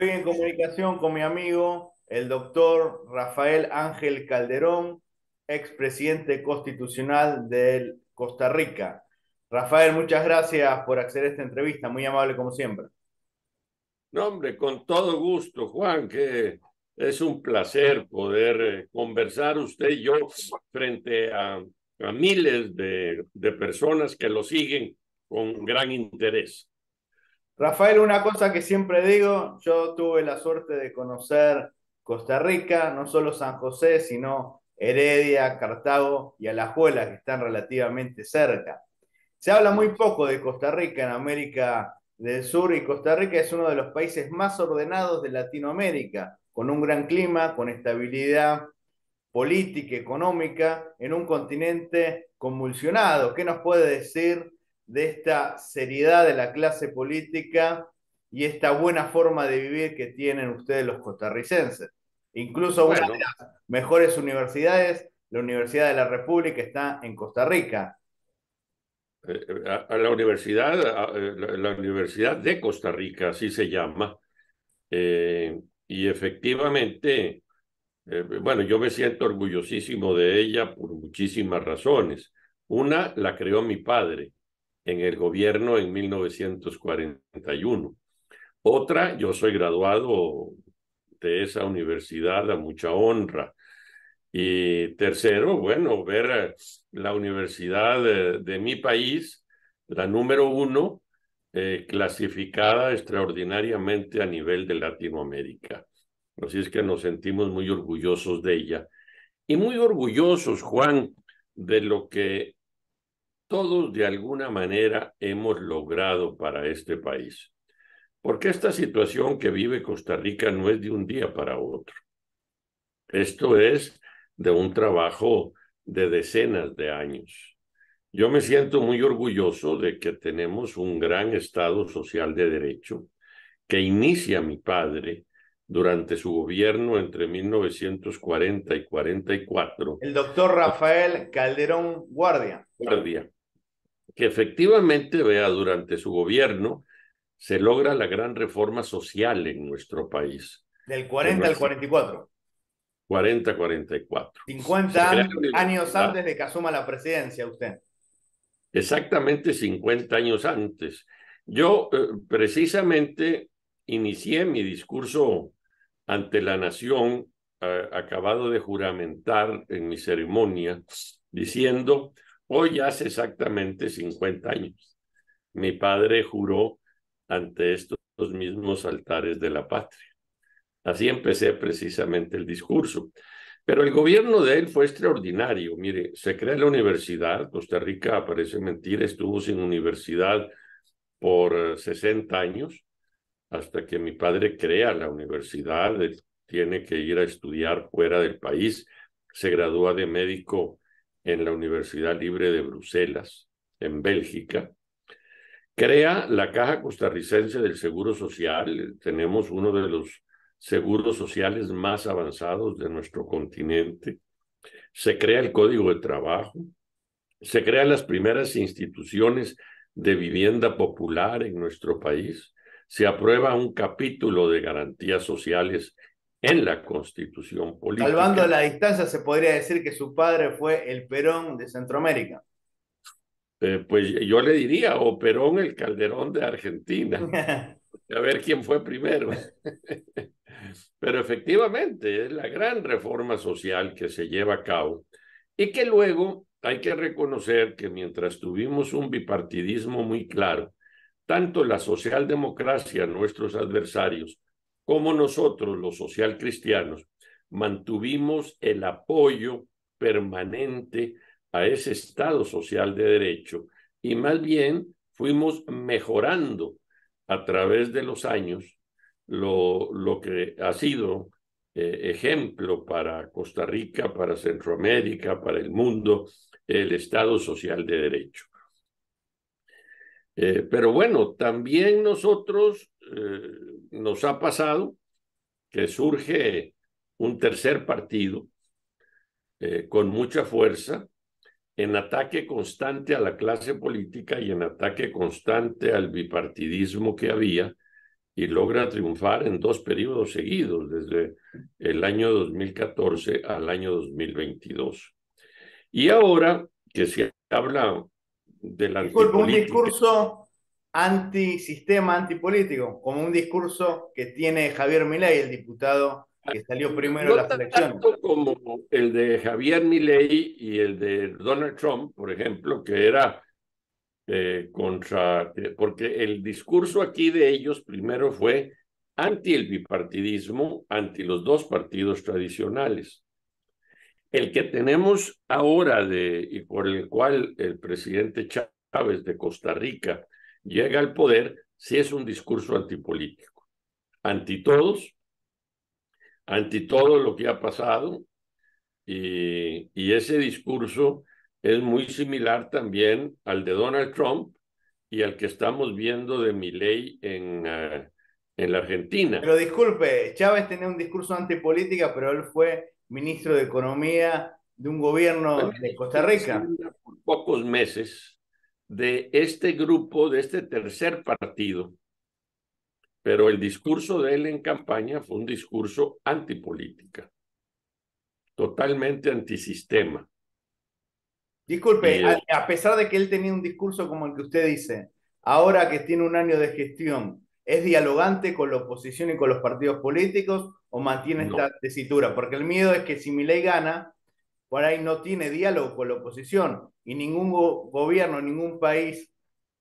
Estoy en comunicación con mi amigo, el doctor Rafael Ángel Calderón, expresidente constitucional de Costa Rica. Rafael, muchas gracias por acceder a esta entrevista, muy amable como siempre. No, hombre, con todo gusto, Juan, que es un placer poder conversar usted y yo frente a miles de personas que lo siguen con gran interés. Rafael, una cosa que siempre digo, yo tuve la suerte de conocer Costa Rica, no solo San José, sino Heredia, Cartago y Alajuela, que están relativamente cerca. Se habla muy poco de Costa Rica en América del Sur y Costa Rica es uno de los países más ordenados de Latinoamérica, con un gran clima, con estabilidad política, económica, en un continente convulsionado. ¿Qué nos puede decir de esta seriedad de la clase política y esta buena forma de vivir que tienen ustedes los costarricenses? Incluso una de Bueno, las mejores universidades, la Universidad de la República, está en Costa Rica. a la universidad, la Universidad de Costa Rica, así se llama, y efectivamente, bueno, yo me siento orgullosísimo de ella por muchísimas razones. Una, la creó mi padre en el gobierno en 1941. Otra, yo soy graduado de esa universidad a mucha honra. Y tercero, bueno, ver la universidad de mi país, la número uno, clasificada extraordinariamente a nivel de Latinoamérica. Así es que nos sentimos muy orgullosos de ella. Y muy orgullosos, Juan, de lo que todos de alguna manera hemos logrado para este país. Porque esta situación que vive Costa Rica no es de un día para otro. Esto es de un trabajo de decenas de años. Yo me siento muy orgulloso de que tenemos un gran Estado social de derecho que inicia mi padre durante su gobierno entre 1940 y 44, El doctor Rafael Calderón Guardia, guardia, que efectivamente, vea, durante su gobierno se logra la gran reforma social en nuestro país, del en 40 al nuestro 44. 40-44. Se 50 crea la años universidad antes de que asuma la presidencia usted. exactamente 50 años antes. Yo precisamente inicié mi discurso ante la nación, acabado de juramentar en mi ceremonia, diciendo, hoy hace exactamente 50 años. Mi padre juró ante estos mismos altares de la patria. Así empecé precisamente el discurso. Pero el gobierno de él fue extraordinario. Mire, se crea la universidad. Costa Rica, parece mentira, estuvo sin universidad por 60 años, hasta que mi padre crea la universidad. Él tiene que ir a estudiar fuera del país. Se gradúa de médico en la Universidad Libre de Bruselas, en Bélgica. Crea la Caja Costarricense del Seguro Social. Tenemos uno de los seguros sociales más avanzados de nuestro continente. Se crea el Código de Trabajo. Se crean las primeras instituciones de vivienda popular en nuestro país. Se aprueba un capítulo de garantías sociales en la Constitución Salvando política. la distancia, se podría decir que su padre fue el Perón de Centroamérica. Pues yo le diría, o Perón el Calderón de Argentina, a ver quién fue primero. Pero efectivamente es la gran reforma social que se lleva a cabo y que luego hay que reconocer que mientras tuvimos un bipartidismo muy claro, tanto la socialdemocracia, nuestros adversarios, como nosotros, los socialcristianos, mantuvimos el apoyo permanente a ese Estado social de derecho y más bien fuimos mejorando a través de los años lo que ha sido ejemplo para Costa Rica, para Centroamérica, para el mundo, el Estado social de derecho. Pero bueno, también nosotros nos ha pasado que surge un tercer partido con mucha fuerza en ataque constante a la clase política y en ataque constante al bipartidismo que había y logra triunfar en 2 periodos seguidos, desde el año 2014 al año 2022. Y ahora que se habla de la Disculpe, un antipolítica, discurso antisistema, antipolítico, como un discurso que tiene Javier Milei, el diputado que salió primero en no las elecciones. tanto como el de Javier Milei y el de Donald Trump, por ejemplo, que era porque el discurso aquí de ellos primero fue anti el bipartidismo, anti los dos partidos tradicionales. El que tenemos ahora y por el cual el presidente Chávez de Costa Rica llega al poder, sí es un discurso antipolítico, anti todos, anti todo lo que ha pasado, y ese discurso es muy similar también al de Donald Trump y al que estamos viendo de Milei en la Argentina. Pero disculpe, Chávez tenía un discurso antipolítica, pero él fue ministro de Economía de un Fue gobierno de Costa ministro de Rica. Hacienda por pocos meses de este grupo, de este tercer partido, pero el discurso de él en campaña fue un discurso antipolítica, totalmente antisistema. Disculpe, Y a pesar de que él tenía un discurso como el que usted dice, ahora que tiene un año de gestión, ¿es dialogante con la oposición y con los partidos políticos o mantiene esta no, tesitura? Porque el miedo es que si Milei gana, por ahí no tiene diálogo con la oposición y ningún gobierno, ningún país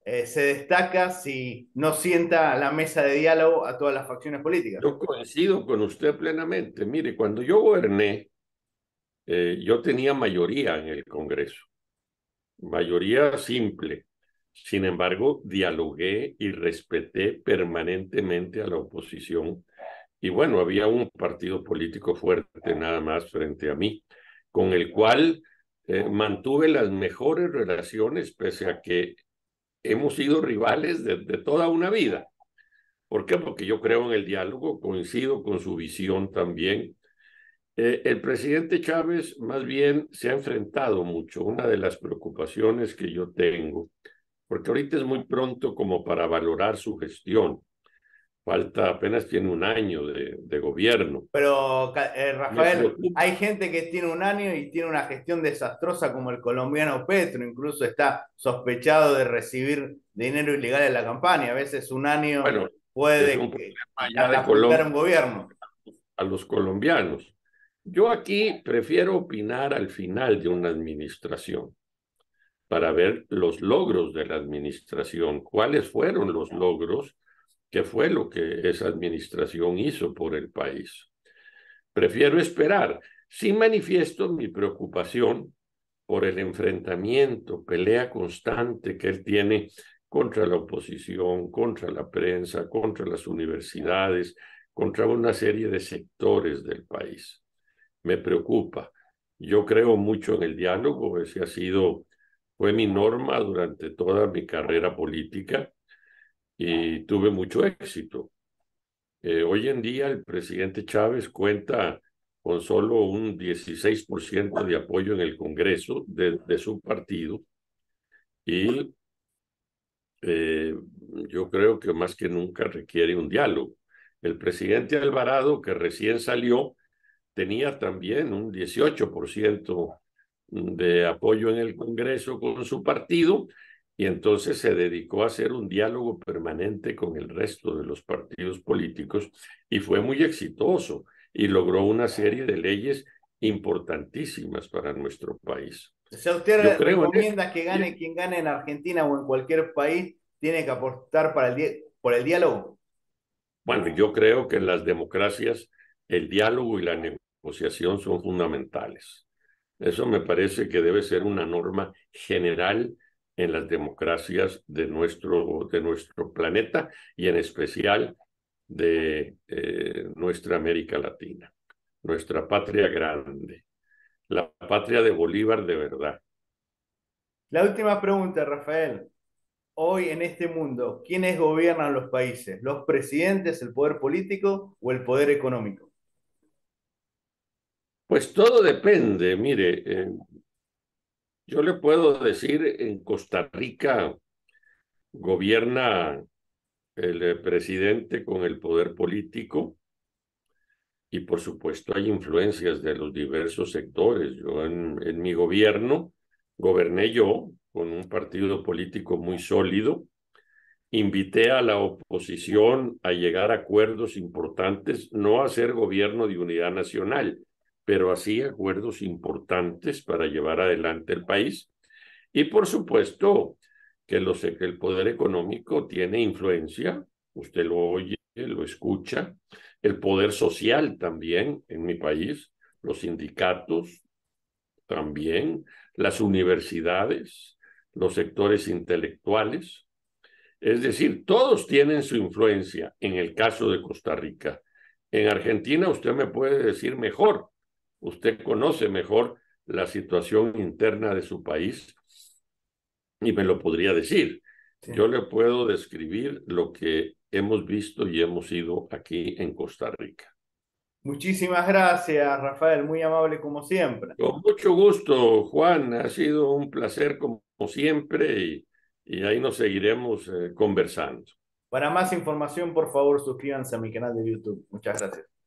se destaca si no sienta a la mesa de diálogo a todas las facciones políticas. yo coincido con usted plenamente. Mire, cuando yo goberné, yo tenía mayoría en el Congreso, mayoría simple. Sin embargo, dialogué y respeté permanentemente a la oposición. Y bueno, había un partido político fuerte nada más frente a mí, con el cual mantuve las mejores relaciones, pese a que hemos sido rivales de toda una vida. ¿Por qué? Porque yo creo en el diálogo, coincido con su visión también. El presidente Chávez más bien se ha enfrentado mucho. Una de las preocupaciones que yo tengo, porque ahorita es muy pronto como para valorar su gestión. Falta, apenas tiene un año de gobierno. Pero, Me Rafael, preocupa. hay gente que tiene un año y tiene una gestión desastrosa como el colombiano Petro, incluso está sospechado de recibir dinero ilegal en la campaña. A veces un año Bueno, es puede un problema ya de catapultar Colombia un gobierno. a los colombianos. Yo aquí prefiero opinar al final de una administración para ver los logros de la administración, cuáles fueron los logros, qué fue lo que esa administración hizo por el país. Prefiero esperar. Sí manifiesto mi preocupación por el enfrentamiento, pelea constante que él tiene contra la oposición, contra la prensa, contra las universidades, contra una serie de sectores del país. Me preocupa. Yo creo mucho en el diálogo, fue mi norma durante toda mi carrera política y tuve mucho éxito. Hoy en día el presidente Chávez cuenta con solo un 16% de apoyo en el Congreso de su partido y eh, yo creo que más que nunca requiere un diálogo. El presidente Alvarado, que recién salió, tenía también un 18% de apoyo en el Congreso con su partido y entonces se dedicó a hacer un diálogo permanente con el resto de los partidos políticos y fue muy exitoso y logró una serie de leyes importantísimas para nuestro país. O sea, Yo usted creo en eso. recomienda que gane quien gane en Argentina o en cualquier país, tiene que apostar para por el diálogo. Bueno, yo creo que en las democracias el diálogo y la negociación son fundamentales. Eso me parece que debe ser una norma general en las democracias de nuestro planeta y en especial de nuestra América Latina, nuestra patria grande, la patria de Bolívar de verdad. La última pregunta, Rafael. Hoy en este mundo, ¿quiénes gobiernan los países? ¿Los presidentes, el poder político o el poder económico? Pues todo depende, mire, yo le puedo decir, en Costa Rica gobierna el presidente con el poder político y por supuesto hay influencias de los diversos sectores. Yo en mi gobierno goberné yo con un partido político muy sólido. Invité a la oposición a llegar a acuerdos importantes, no a hacer gobierno de unidad nacional, pero así acuerdos importantes para llevar adelante el país. Y por supuesto que el poder económico tiene influencia, usted lo oye, lo escucha, el poder social también en mi país, los sindicatos también, las universidades, los sectores intelectuales. Es decir, todos tienen su influencia en el caso de Costa Rica. En Argentina usted me puede decir mejor, usted conoce mejor la situación interna de su país y me lo podría decir. Yo Sí. le puedo describir lo que hemos visto y hemos ido aquí en Costa Rica. Muchísimas gracias, Rafael, muy amable como siempre. Con mucho gusto, Juan. Ha sido un placer como siempre y ahí nos seguiremos conversando. Para más información, por favor, suscríbanse a mi canal de YouTube. Muchas gracias.